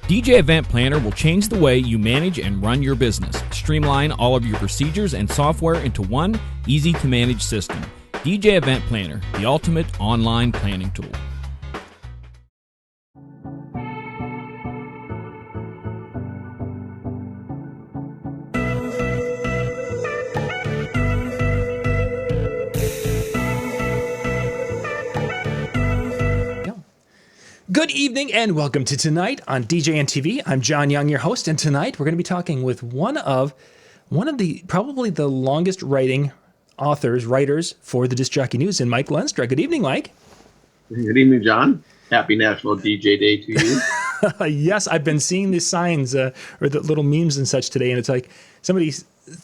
DJ Event Planner will change the way you manage and run your business. Streamline all of your procedures and software into one easy-to-manage system. DJ Event Planner, the ultimate online planning tool. Good evening and welcome to Tonight on DJNTV. I'm John Young, your host, and tonight we're going to be talking with one of the probably the longest writers for the Disc Jockey News, and Mike Lenstra. Good evening, Mike. Good evening, John. Happy National DJ Day to you. Yes, I've been seeing the signs or the little memes and such today, and it's like somebody,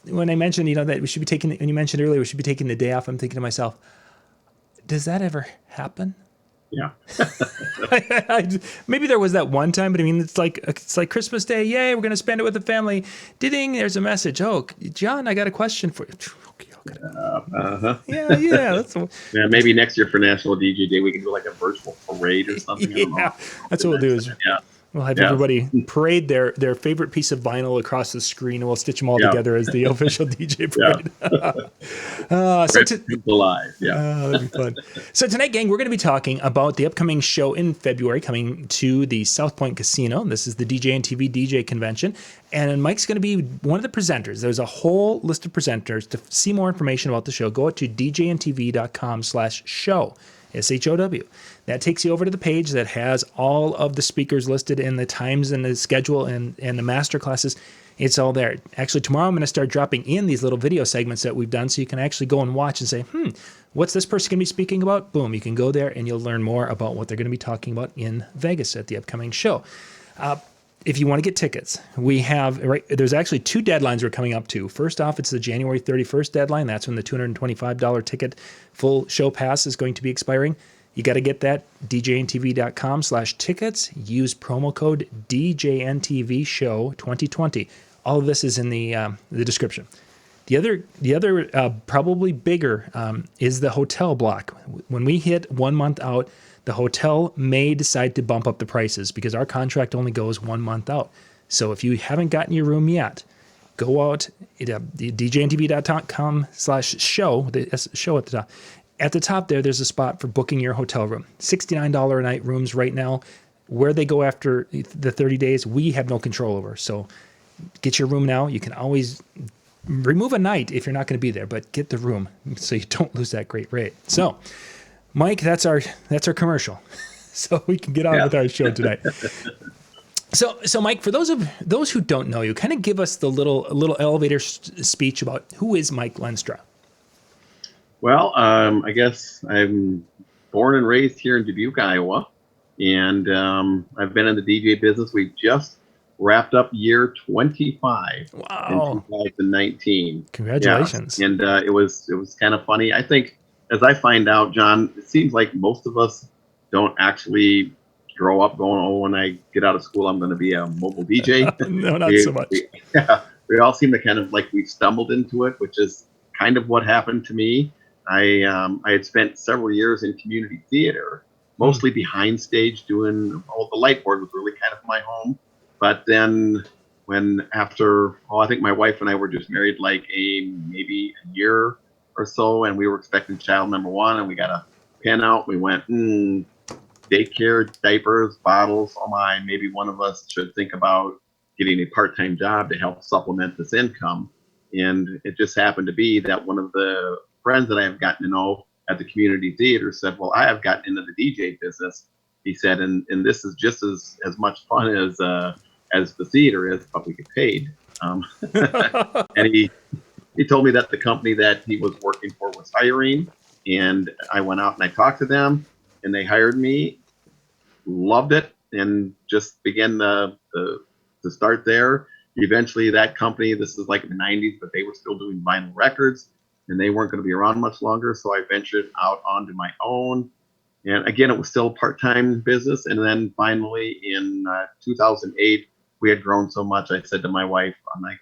when I mentioned, that we should be taking, when you mentioned earlier, we should be taking the day off, I'm thinking to myself, does that ever happen? Yeah. Maybe there was that one time, but I mean, it's like Christmas Day. Yay, we're going to spend it with the family. Ding, there's a message. Oh, John, I got a question for you. Okay. Yeah. Maybe next year for National DJ Day, we can do like a virtual parade or something. Yeah, that's what we'll do. We'll have everybody parade their favorite piece of vinyl across the screen, and we'll stitch them all together as the official DJ parade. Live. That'd be fun. So tonight, gang, we're going to be talking about the upcoming show in February coming to the South Point Casino. This is the DJNTV DJ Convention, and Mike's going to be one of the presenters. There's a whole list of presenters. To see more information about the show, go to djntv.com/show. SHOW. That takes you over to the page that has all of the speakers listed and the times and the schedule and the master classes. It's all there. Actually, tomorrow I'm going to start dropping in these little video segments that we've done so you can actually go and watch and say, what's this person going to be speaking about? Boom, you can go there and you'll learn more about what they're going to be talking about in Vegas at the upcoming show. If you want to get tickets, there's actually two deadlines we're coming up to. First off, it's the January 31st deadline. That's when the $225 ticket full show pass is going to be expiring. You got to get that, djntv.com/tickets. Use promo code DJNTV Show 2020. All of this is in the description. The other probably bigger is the hotel block. When we hit 1 month out, the hotel may decide to bump up the prices because our contract only goes 1 month out. So if you haven't gotten your room yet, go out djntv.com/show, the show at the top. At the top there's a spot for booking your hotel room. $69 a night rooms right now. Where they go after the 30 days, we have no control over. So get your room now. You can always remove a night if you're not going to be there, but get the room so you don't lose that great rate. So Mike, that's our commercial, so we can get on with our show tonight. So Mike, for those who don't know you, kind of give us the little elevator speech about who is Mike Lenstra. Well, I guess I'm born and raised here in Dubuque, Iowa, and I've been in the DJ business. We just wrapped up year 25 in 2019. Congratulations! Yeah. And it was kind of funny. I think, as I find out, John, it seems like most of us don't actually grow up going, when I get out of school, I'm going to be a mobile DJ. No, not so much. We all seem to kind of like we stumbled into it, which is kind of what happened to me. I had spent several years in community theater, mostly behind stage doing, the light board was really kind of my home. But then after I think my wife and I were just married like maybe a year or so, and we were expecting child number one, and we got a pen out. We went, daycare, diapers, bottles. Oh my, maybe one of us should think about getting a part-time job to help supplement this income. And it just happened to be that one of the friends that I have gotten to know at the community theater said, well, I have gotten into the DJ business. He said, and this is just as much fun as the theater is, but we get paid. And he told me that the company that he was working for was hiring, and I went out and I talked to them, and they hired me, loved it, and just began to start there. Eventually, that company, this is like in the 90s, but they were still doing vinyl records, and they weren't going to be around much longer, so I ventured out onto my own. And again, it was still a part-time business, and then finally in 2008, we had grown so much, I said to my wife, I'm like,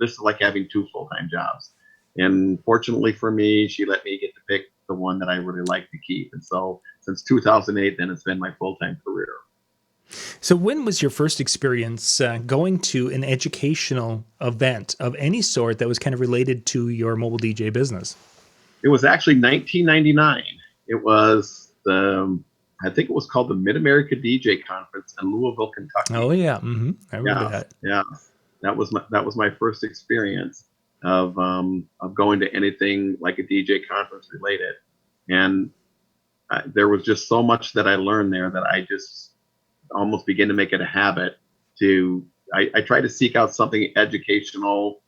this is like having two full-time jobs. And fortunately for me, she let me get to pick the one that I really like to keep. And so since 2008, then it's been my full-time career. So when was your first experience going to an educational event of any sort that was kind of related to your mobile DJ business? It was actually 1999. It was I think it was called the Mid-America DJ Conference in Louisville, Kentucky. Oh yeah, I remember that. Yeah, that was my first experience of going to anything like a DJ conference related, and there was just so much that I learned there that I just almost began to make it a habit to. I try to seek out something educational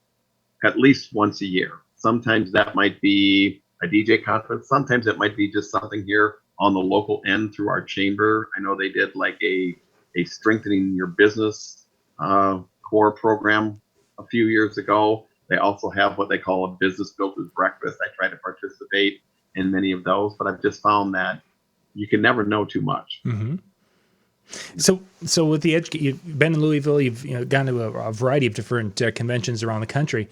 at least once a year. Sometimes that might be a DJ conference. Sometimes it might be just something here on the local end through our chamber. I know they did like a strengthening your business core program a few years ago. They also have what they call a business builders breakfast. I try to participate in many of those, but I've just found that you can never know too much. Mm-hmm. So with the you've been in Louisville, you've gone to a variety of different conventions around the country.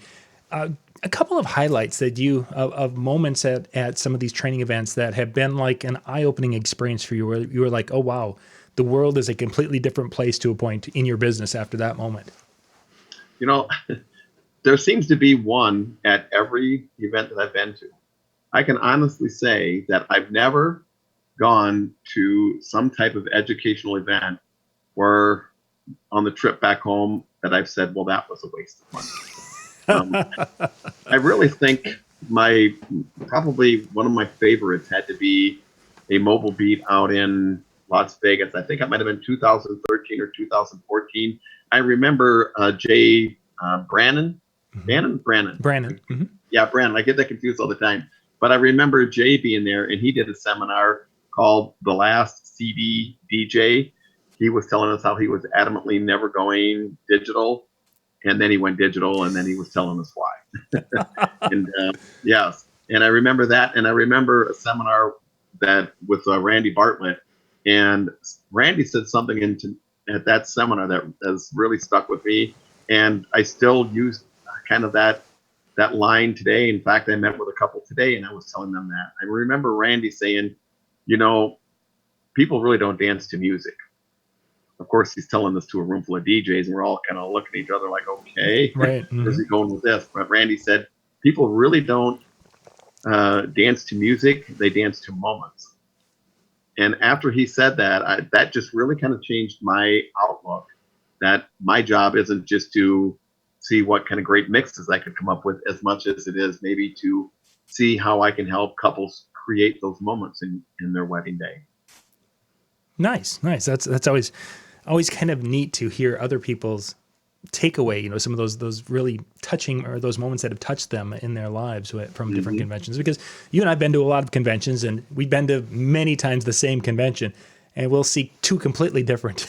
A couple of highlights that of moments at some of these training events that have been like an eye-opening experience for you, where you were like, oh wow, the world is a completely different place to a point in your business after that moment. You know, there seems to be one at every event that I've been to. I can honestly say that I've never gone to some type of educational event where on the trip back home that I've said, well, that was a waste of money. I really think probably one of my favorites had to be a mobile beat out in Las Vegas. I think it might have been 2013 or 2014. I remember Jay Brannon. Brandon. Mm-hmm. Yeah, Brannon. I get that confused all the time. But I remember Jay being there, and he did a seminar called The Last CD DJ. He was telling us how he was adamantly never going digital. And then he went digital, and then he was telling us why. And yes, and I remember that, and I remember a seminar that with Randy Bartlett, and Randy said something at that seminar that has really stuck with me, and I still use kind of that line today. In fact, I met with a couple today, and I was telling them that. I remember Randy saying, you know, people really don't dance to music. Of course, he's telling this to a room full of DJs, and we're all kind of looking at each other like, okay, right. Mm-hmm. Where's he going with this? But Randy said, people really don't dance to music. They dance to moments. And after he said that, that just really kind of changed my outlook, that my job isn't just to see what kind of great mixes I could come up with as much as it is maybe to see how I can help couples create those moments in their wedding day. Nice. That's always kind of neat to hear other people's takeaway, you know, some of those really touching, or those moments that have touched them in their lives from different conventions. Because you and I've been to a lot of conventions, and we've been to many times the same convention, and we'll see two completely different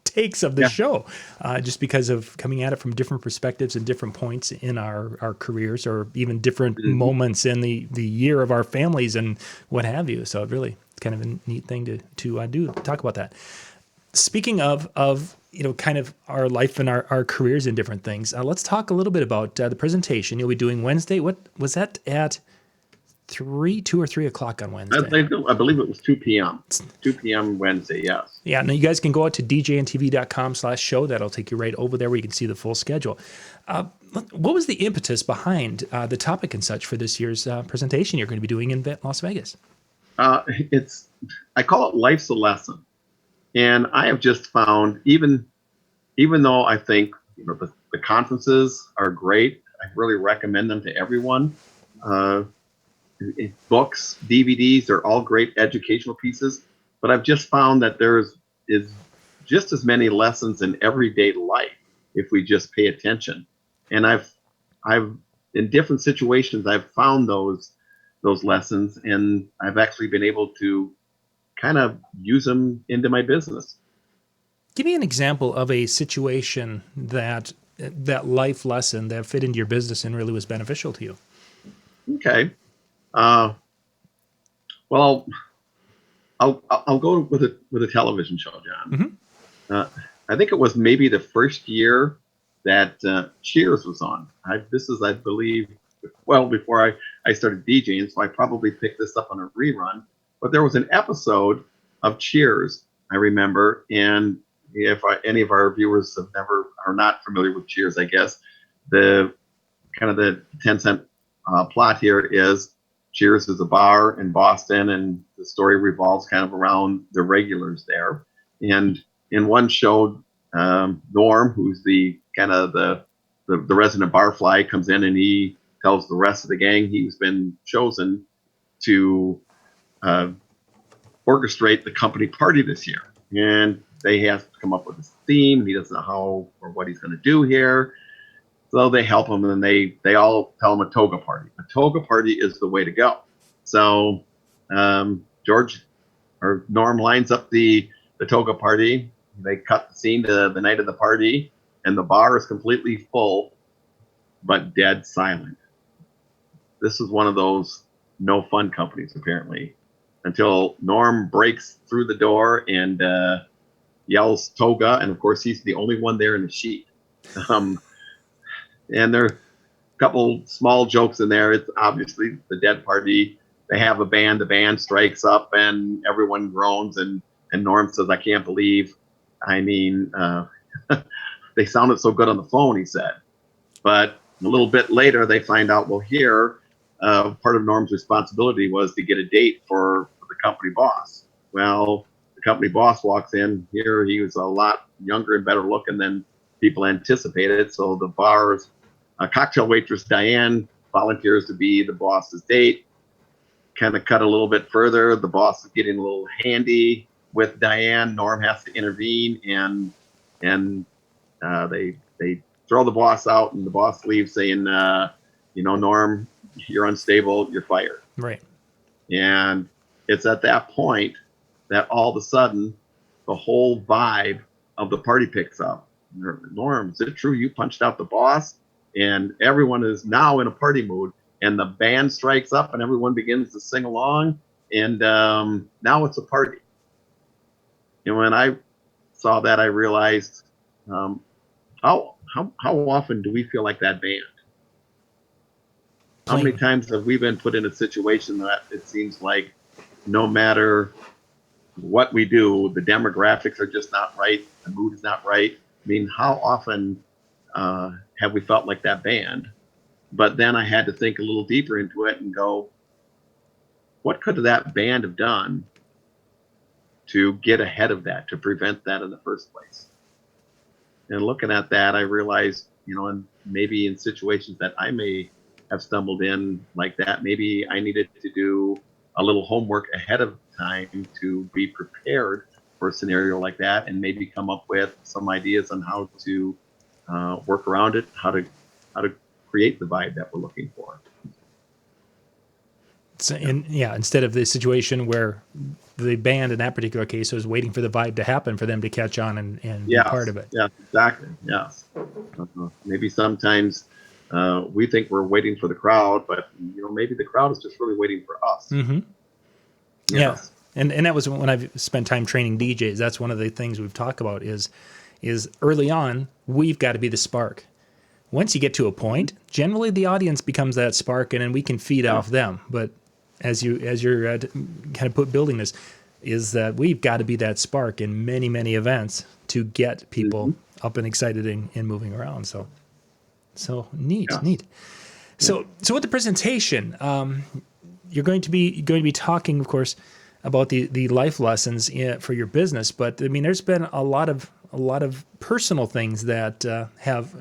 takes of the show, just because of coming at it from different perspectives and different points in our careers, or even different moments in the year of our families and what have you. So it's kind of a neat thing to talk about that. Speaking of you know, kind of our life and our careers in different things, let's talk a little bit about the presentation you'll be doing Wednesday. What was that at 2 or 3 o'clock on Wednesday? I believe it was 2 p.m. 2 p.m. Wednesday, yes. Yeah, now you guys can go out to DJNTV.com/show. That'll take you right over there where you can see the full schedule. What was the impetus behind the topic and such for this year's presentation you're going to be doing in Las Vegas? I call it Life's a Lesson. And I have just found, even though I think, you know, the conferences are great, I really recommend them to everyone. Books, DVDs are all great educational pieces, but I've just found that is just as many lessons in everyday life if we just pay attention. And I've in different situations I've found those lessons, and I've actually been able to kind of use them into my business. Give me an example of a situation that life lesson that fit into your business and really was beneficial to you. Okay. Well, I'll go with a television show, John. Mm-hmm. I think it was maybe the first year that Cheers was on. This is, I believe, well before I started DJing, so I probably picked this up on a rerun. But there was an episode of Cheers, I remember, and any of our viewers are not familiar with Cheers, I guess the kind of the 10-cent plot here is Cheers is a bar in Boston, and the story revolves kind of around the regulars there. And in one show, Norm, who's the kind of the resident barfly, comes in and he tells the rest of the gang he's been chosen to orchestrate the company party this year. And they have to come up with this theme. He doesn't know how or what he's going to do here. So they help him, and they all tell him a toga party. A toga party is the way to go. So George or Norm lines up the toga party. They cut the scene to the night of the party, and the bar is completely full, but dead silent. This is one of those no fun companies, apparently, until Norm breaks through the door and yells toga, and of course he's the only one there in the sheet. And there are a couple small jokes in there. It's obviously the dead party. They have a band. The band strikes up, and everyone groans. And Norm says, "I can't believe. I mean, they sounded so good on the phone," he said. But a little bit later, they find out, well, here, part of Norm's responsibility was to get a date for the company boss. Well, the company boss walks in. Here, he was a lot younger and better looking than people anticipated. So the bar's cocktail waitress Diane volunteers to be the boss's date. Kind of cut a little bit further. The boss is getting a little handy with Diane. Norm has to intervene, and they throw the boss out, and the boss leaves saying, Norm, you're unstable, you're fired. Right. And it's at that point that all of a sudden the whole vibe of the party picks up. Norm, is it true you punched out the boss? And everyone is now in a party mood, and the band strikes up, and everyone begins to sing along, and now it's a party. And when I saw that, I realized how often do we feel like that band? How many times have we been put in a situation that it seems like no matter what we do, the demographics are just not right, the mood is not right? I mean, how often have we felt like that band? But then I had to think a little deeper into it and go, what could that band have done to get ahead of that, to prevent that in the first place? And looking at that, I realized, and maybe in situations that I may have stumbled in like that, maybe I needed to do a little homework ahead of time to be prepared for a scenario like that, and maybe come up with some ideas on how to work around it, how to create the vibe that we're looking for. So, instead of the situation where the band in that particular case was waiting for the vibe to happen for them to catch on and be part of it. Yeah, exactly. Yes. Maybe sometimes we think we're waiting for the crowd, but maybe the crowd is just really waiting for us. Mm-hmm. Yes. Yeah. And that was when I've spent time training DJs. That's one of the things we've talked about is early on, we've got to be the spark. Once you get to a point, generally the audience becomes that spark, and then we can feed off them. But as you're kind of building this, is that we've got to be that spark in many, many events to get people up and excited and moving around. So neat. So with the presentation, you're going to be talking, of course, about the life lessons for your business. But I mean, there's been a lot of personal things that have,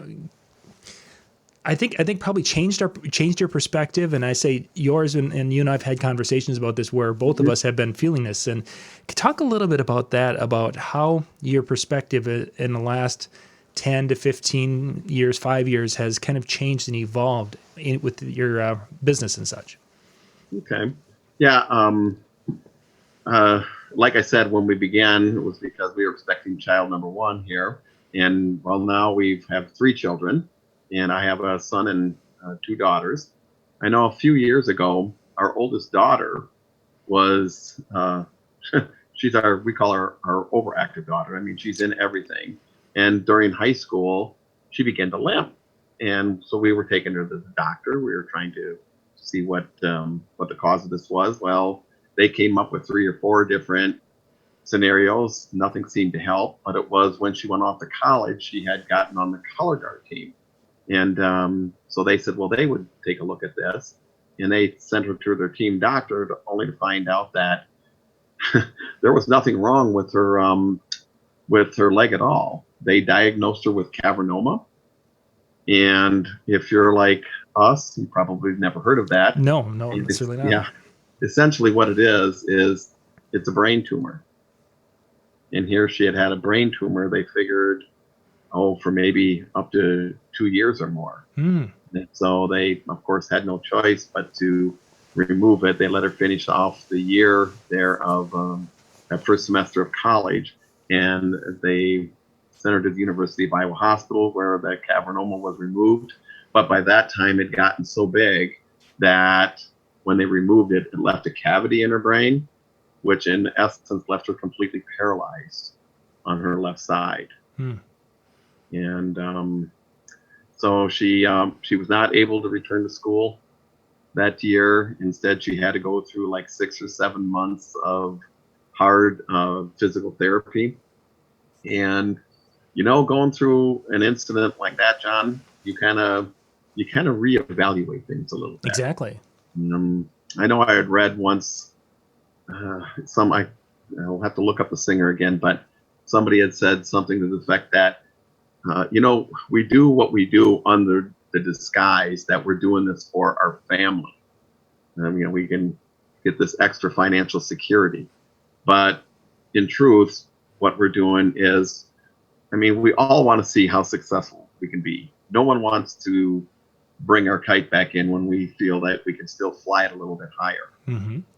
I think probably changed your perspective. And I say yours, and you and I've had conversations about this where both of us have been feeling this. And talk a little bit about that, about how your perspective in the last 10 to 15 years, 5 years has kind of changed and evolved with your business and such. Okay. Yeah. Like I said, when we began, it was because we were expecting child number one here. And well, now we have 3 children, and I have a son and 2 daughters. I know a few years ago, our oldest daughter was, we call her our overactive daughter. I mean, she's in everything. And during high school, she began to limp. And so we were taking her to the doctor. We were trying to see what the cause of this was. Well, they came up with 3 or 4 different scenarios, nothing seemed to help. But it was when she went off to college, she had gotten on the color guard team. And so they said, well, they would take a look at this. And they sent her to their team doctor only to find out that there was nothing wrong with her leg at all. They diagnosed her with cavernoma. And if you're like us, you probably never heard of that. No, certainly not. Yeah. Essentially what it is it's a brain tumor. And here she had a brain tumor. They figured, for maybe up to 2 years or more. And so they, of course, had no choice but to remove it. They let her finish off the year there of that first semester of college. And they sent her to the University of Iowa Hospital where the cavernoma was removed. But by that time, it had gotten so big that when they removed it, it left a cavity in her brain, which in essence left her completely paralyzed on her left side. And so she was not able to return to school that year. Instead, she had to go through like 6 or 7 months of hard physical therapy. And, going through an incident like that, John, you kind of reevaluate things a little bit. Exactly. I know I had read once I'll have to look up the singer again, but somebody had said something to the effect that, we do what we do under the disguise that we're doing this for our family. We can get this extra financial security. But in truth, what we're doing is, we all want to see how successful we can be. No one wants to bring our kite back in when we feel that we can still fly it a little bit higher.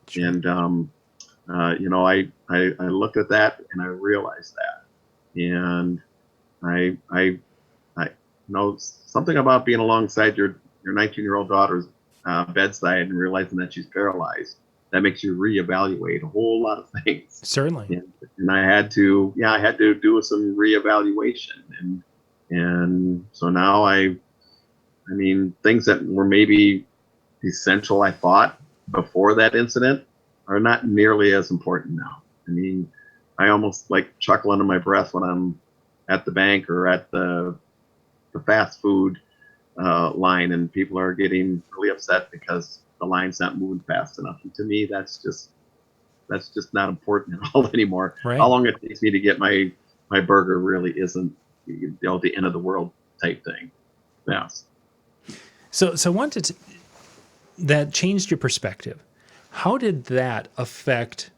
Sure. And, I looked at that and I realized that. And I know something about being alongside your 19-year-old daughter's bedside and realizing that she's paralyzed. That makes you reevaluate a whole lot of things. Certainly. And I had to do some reevaluation. And so now things that were maybe essential, I thought, before that incident are not nearly as important now. I almost like chuckle under my breath when I'm at the bank or at the fast food line and people are getting really upset because the line's not moving fast enough. And to me, that's just not important at all anymore. Right. How long it takes me to get my burger really isn't the end of the world type thing. Yes. So that changed your perspective. How did that affect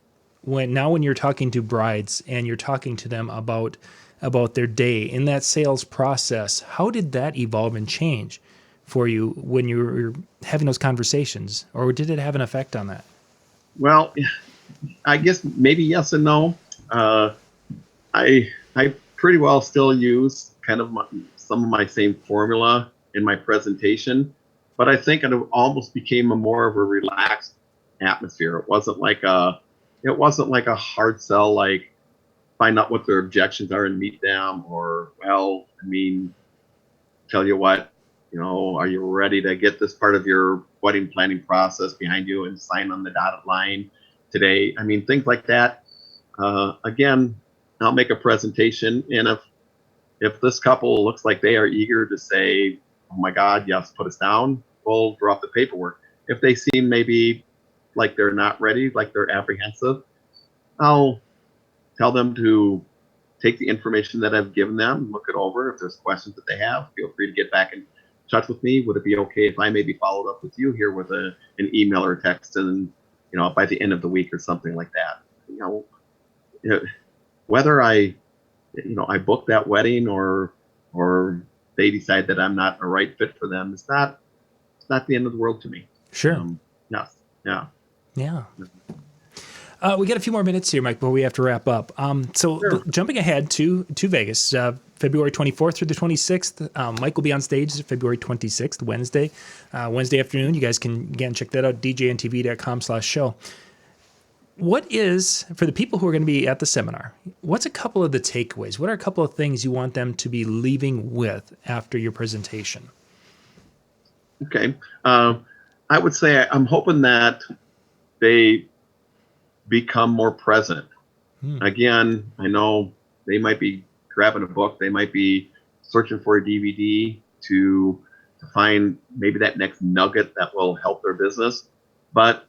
when you're talking to brides and you're talking to them about their day in that sales process? How did that evolve and change for you when you were having those conversations, or did it have an effect on that? Well, I guess maybe yes and no. I pretty well still use kind of some of my same formula in my presentation, but I think it almost became more of a relaxed atmosphere. It wasn't like a hard sell, like find out what their objections are and meet them, or tell you what, are you ready to get this part of your wedding planning process behind you and sign on the dotted line today? Things like that. Again, I'll make a presentation, and if this couple looks like they are eager to say, oh my God, yes, put us down, we'll drop the paperwork. If they seem maybe like they're not ready, like they're apprehensive, I'll tell them to take the information that I've given them, look it over. If there's questions that they have, feel free to get back in touch with me. Would it be okay if I maybe followed up with you here with an email or a text, and by the end of the week or something like that? Whether I book that wedding or they decide that I'm not a right fit for them, it's not the end of the world to me. Sure. Yes. Yeah. Yeah. We got a few more minutes here, Mike, before we have to wrap up. Sure. Jumping ahead to Vegas, February 24th through the 26th. Mike will be on stage February 26th, Wednesday afternoon. You guys can, again, check that out, djntv.com/show. What is, for the people who are going to be at the seminar, what's a couple of the takeaways? What are a couple of things you want them to be leaving with after your presentation? Okay. I would say I'm hoping that they become more present again, I know they might be grabbing a book, they might be searching for a DVD to find maybe that next nugget that will help their business. But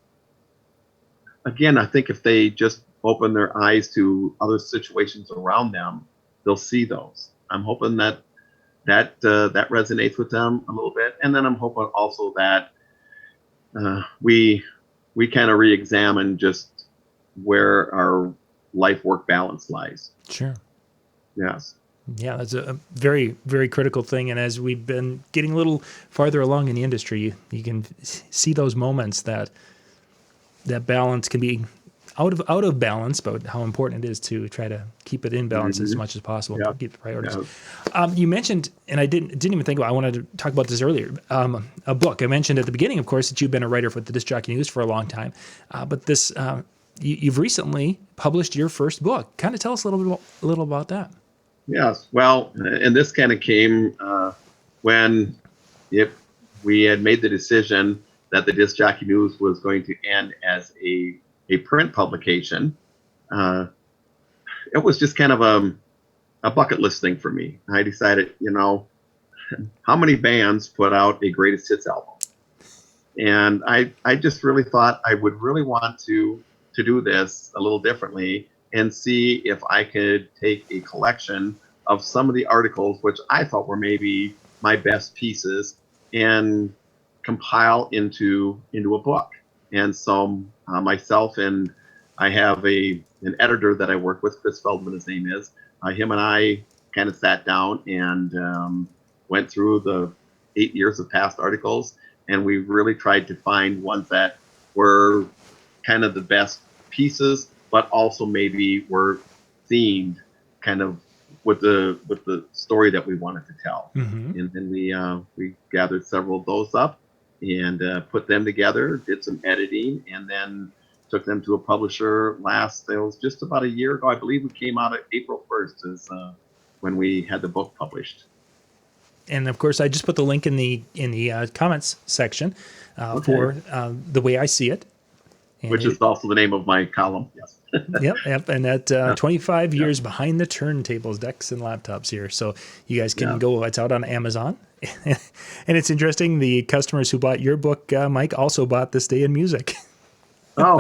again, I think if they just open their eyes to other situations around them, they'll see those. I'm hoping that that resonates with them a little bit, and then I'm hoping also that we kind of re-examine just where our life work balance lies. Sure. Yes. Yeah, that's a very, very critical thing. And as we've been getting a little farther along in the industry, you can see those moments that balance can be out of balance, but how important it is to try to keep it in balance as much as possible. Yeah. Keep the priorities. Yeah. You mentioned, and I didn't even think about. I wanted to talk about this earlier. A book. I mentioned at the beginning, of course, that you've been a writer for the Disc Jockey News for a long time, but this you've recently published your first book. Kind of tell us a little about that. Yes. Well, and this kind of came when we had made the decision that the Disc Jockey News was going to end as a print publication. It was just kind of a bucket list thing for me. I decided, how many bands put out a greatest hits album? And I just really thought I would really want to do this a little differently and see if I could take a collection of some of the articles, which I thought were maybe my best pieces, and compile into a book. And so myself and I have an editor that I work with, Chris Feldman, his name is. Him and I kind of sat down and went through the 8 years of past articles, and we really tried to find ones that were kind of the best pieces, but also maybe were themed kind of with the story that we wanted to tell. And then we gathered several of those up and put them together, did some editing, and then took them to a publisher it was just about a year ago. I believe we came out April 1st is when we had the book published. And of course, I just put the link in the comments section for The Way I See It. And which is also the name of my column. Yes. Yep. And that 25 years behind the turntables, decks, and laptops here. So you guys can go. It's out on Amazon. And it's interesting. The customers who bought your book, Mike, also bought This Day in Music. Oh.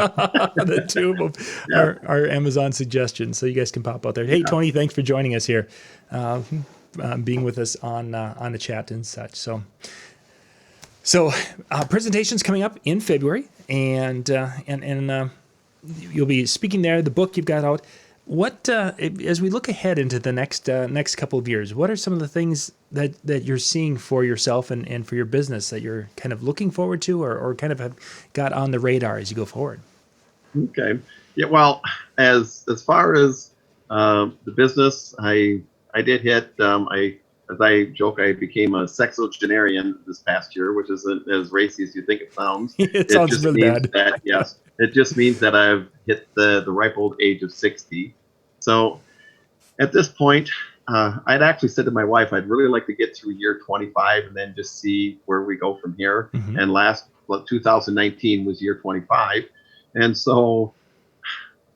The two of them are Amazon suggestions. So you guys can pop out there. Hey, Tony, thanks for joining us here, being with us on the chat and such. So presentations coming up in February, and you'll be speaking there. The book you've got out. What as we look ahead into the next couple of years, what are some of the things that you're seeing for yourself and for your business that you're kind of looking forward to, or kind of have got on the radar as you go forward? Okay. Yeah. Well, as far as the business, I did hit. As I joke, I became a sexogenarian this past year, which isn't as racy as you think it sounds. It sounds just really means bad. It just means that I've hit the ripe old age of 60. So at this point, I'd actually said to my wife, I'd really like to get through year 25 and then just see where we go from here. And 2019 was year 25. And so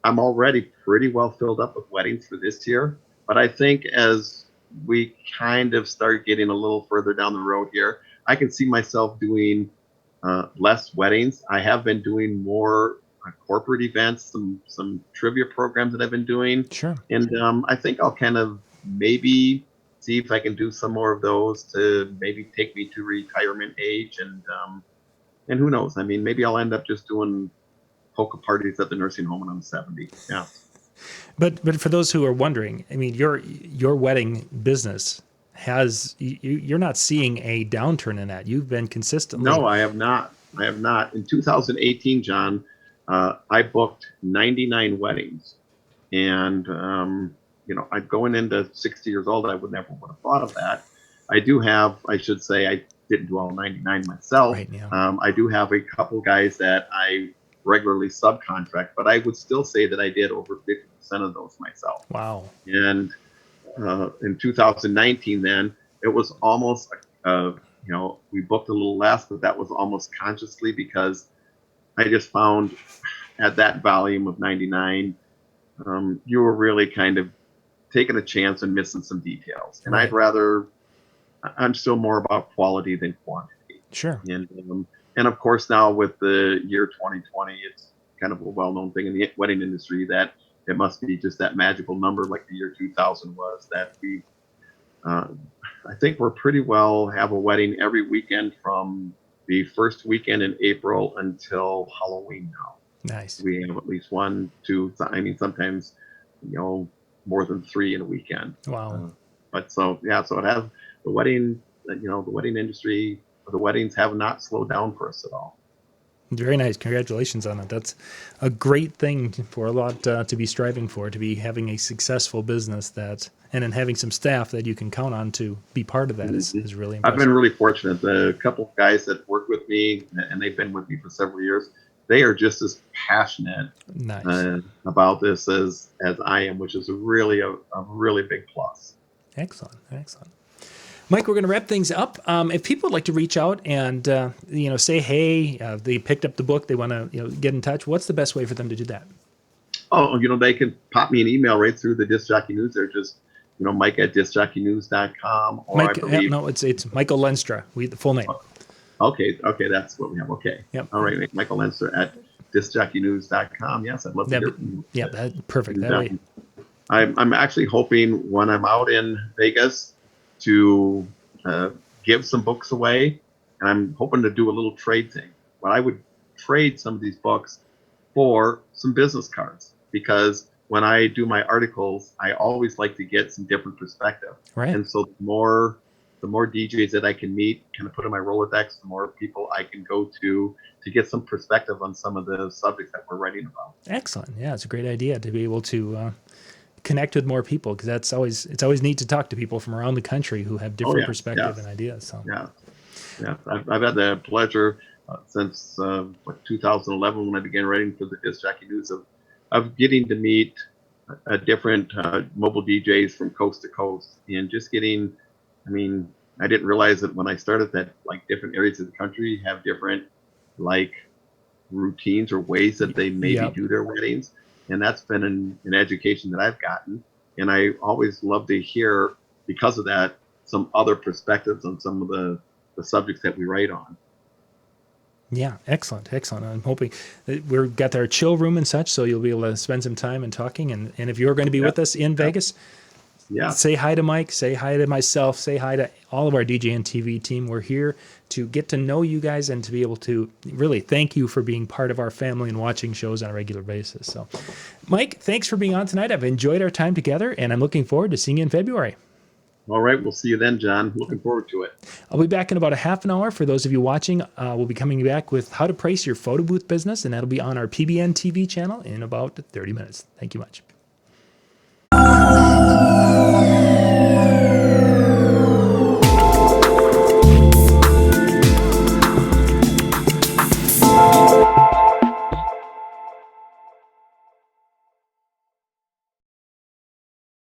I'm already pretty well filled up with weddings for this year. But I think as we kind of start getting a little further down the road here, I can see myself doing less weddings. I have been doing more corporate events, some trivia programs that I've been doing. Sure. And I think I'll kind of maybe see if I can do some more of those to maybe take me to retirement age. And who knows? I mean, maybe I'll end up just doing polka parties at the nursing home when I'm 70. Yeah. But for those who are wondering, I mean, your wedding business you're not seeing a downturn in that. You've been consistently. No, I have not. In 2018, John, I booked 99 weddings, and I'm going into 60 years old. I would never would have thought of that. I should say, I didn't do all 99 myself. Right, yeah. I do have a couple guys that I regularly subcontract, but I would still say that I did over 50% of those myself. Wow. And in 2019, then it was almost, we booked a little less, but that was almost consciously because I just found at that volume of 99, you were really kind of taking a chance and missing some details. And Right. I'm still more about quality than quantity. Sure. And of course, now with the year 2020, it's kind of a well-known thing in the wedding industry that it must be just that magical number like the year 2000 was, that I think we're pretty well have a wedding every weekend from the first weekend in April until Halloween now. Nice. We have at least one, two, I mean, sometimes, more than three in a weekend. Wow. But so it has the wedding, the wedding industry, the weddings have not slowed down for us at all. Very nice. Congratulations on it. That's a great thing for a lot to be striving for, to be having a successful business and then having some staff that you can count on to be part of that is really impressive. I've been really fortunate. The couple of guys that work with me, and they've been with me for several years, they are just as passionate about this as I am, which is a really big plus. Excellent. Mike, we're going to wrap things up. If people would like to reach out and say, hey, they picked up the book, they want to get in touch, what's the best way for them to do that? Oh, they can pop me an email right through the Disc Jockey News. They're just Mike at discjockeynews.com. Or Mike, I believe, no, it's Michael Lenstra. The full name. Okay, that's what we have. Okay. Yep. All right, Michael Lenstra at discjockeynews.com. Yes, I'd love to hear from you. Yeah, perfect. That way. I'm actually hoping when I'm out in Vegas to give some books away, and I'm hoping to do a little trade thing. But I would trade some of these books for some business cards, because when I do my articles, I always like to get some different perspective. Right. And so the more DJs that I can meet, kind of put in my Rolodex, the more people I can go to get some perspective on some of the subjects that we're writing about. Excellent. Yeah, it's a great idea to be able to connect with more people, because it's always neat to talk to people from around the country who have different perspectives and ideas. So yeah, I've had the pleasure since 2011 when I began writing for the Disc Jockey News of getting to meet different mobile DJs from coast to coast, and just getting. I mean, I didn't realize that when I started that different areas of the country have different routines or ways that they maybe do their weddings. And that's been an education that I've gotten. And I always love to hear, because of that, some other perspectives on some of the subjects that we write on. Yeah, excellent. I'm hoping that we've got our chill room and such, so you'll be able to spend some time and talking. And if you're going to be with us in Vegas, say hi to Mike, say hi to myself, say hi to all of our DJNTV team. We're here to get to know you guys and to be able to really thank you for being part of our family and watching shows on a regular basis. So, Mike, thanks for being on tonight. I've enjoyed our time together, and I'm looking forward to seeing you in February. All right, we'll see you then, John. Looking forward to it. I'll be back in about a half an hour. For those of you watching, we'll be coming back with how to price your photo booth business, and that'll be on our PBN TV channel in about 30 minutes. Thank you much.